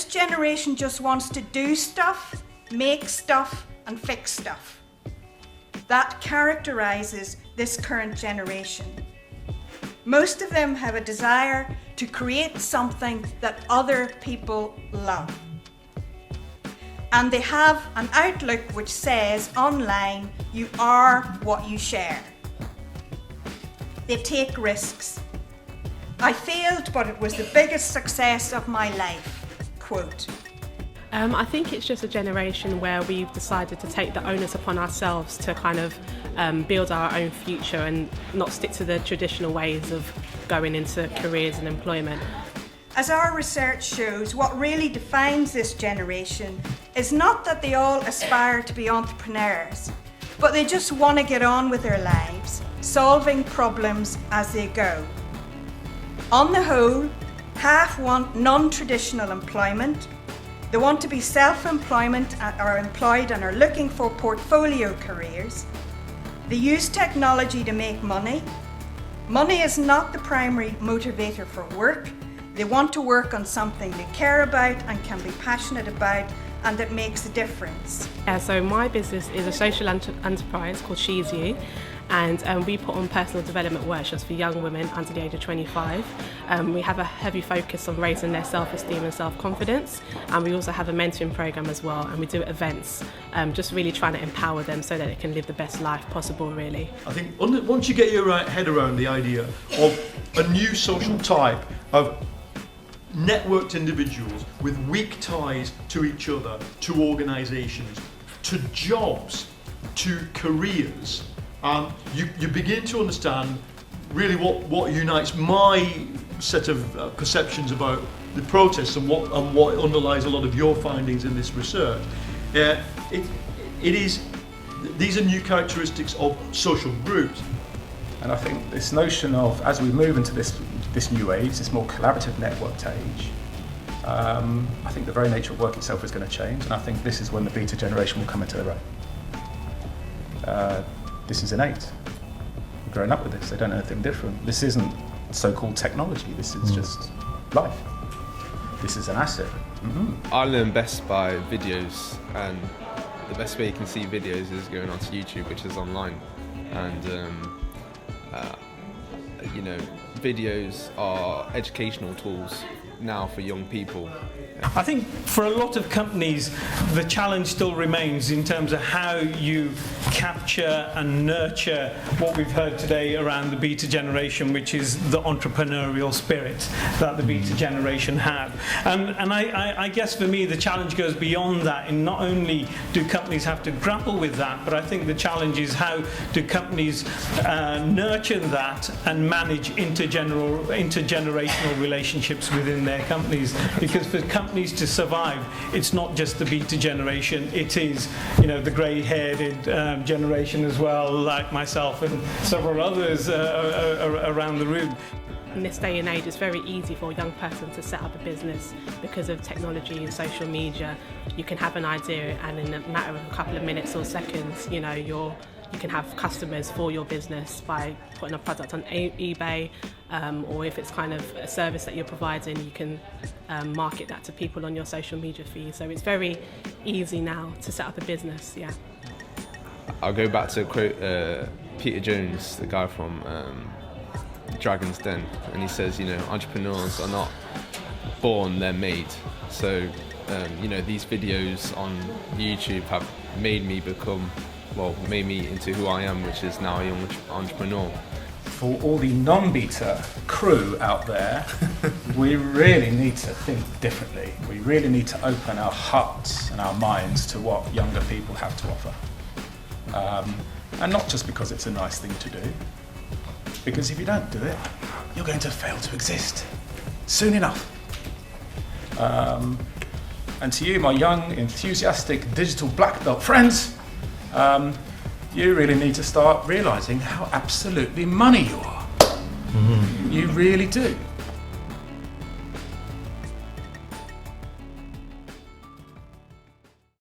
This generation just wants to do stuff, make stuff, and fix stuff. That characterises this current generation. Most of them have a desire to create something that other people love. And they have an outlook which says online, you are what you share. They take risks. I failed, but it was the biggest success of my life, quote. I think it's just a generation where we've decided to take the onus upon ourselves to kind of build our own future and not stick to the traditional ways of going into careers and employment. As our research shows, what really defines this generation is not that they all aspire to be entrepreneurs, but they just want to get on with their lives, solving problems as they go. On the whole, half want non-traditional employment. They want to be self-employment or employed and are looking for portfolio careers. They use technology to make money. Money is not the primary motivator for work. They want to work on something they care about and can be passionate about and that makes a difference. Yeah, so my business is a social enterprise called She's You, and we put on personal development workshops for young women under the age of 25. We have a heavy focus on raising their self-esteem and self-confidence, and we also have a mentoring program as well, and we do events, just really trying to empower them so that they can live the best life possible, really. I think once you get your head around the idea of a new social type of networked individuals with weak ties to each other, to organisations, to jobs, to careers, you begin to understand really what unites my set of perceptions about the protests and what underlies a lot of your findings in this research. These are new characteristics of social groups. And I think this notion of, as we move into this new age, this more collaborative networked age, I think the very nature of work itself is going to change, and I think this is when the beta generation will come into their own. This is innate. They've grown up with this, they don't know anything different. This isn't so-called technology, this is just life. This is an asset. Mm-hmm. I learn best by videos, and the best way you can see videos is going onto YouTube, which is online. And videos are educational tools now for young people. I think for a lot of companies, the challenge still remains in terms of how you capture and nurture what we've heard today around the beta generation, which is the entrepreneurial spirit that the beta generation have. And I guess for me, the challenge goes beyond that. And not only do companies have to grapple with that, but I think the challenge is how do companies nurture that and manage intergenerational relationships within their companies. Because for companies to survive, it's not just the beta generation, it is the grey-haired generation as well, like myself and several others around the room. In this day and age, it's very easy for a young person to set up a business because of technology and social media. You can have an idea, and in a matter of a couple of minutes or seconds, you can have customers for your business by putting a product on eBay, or if it's kind of a service that you're providing, you can market that to people on your social media feed. So it's very easy now to set up a business, yeah. I'll go back to quote Peter Jones, the guy from Dragon's Den, and he says, entrepreneurs are not born, they're made. So, these videos on YouTube have made me into who I am, which is now a young entrepreneur. For all the non-beta crew out there, we really need to think differently. We really need to open our hearts and our minds to what younger people have to offer. And not just because it's a nice thing to do, because if you don't do it, you're going to fail to exist soon enough. And to you, my young, enthusiastic digital black belt friends, you really need to start realising how absolutely money you are. Mm-hmm. You really do.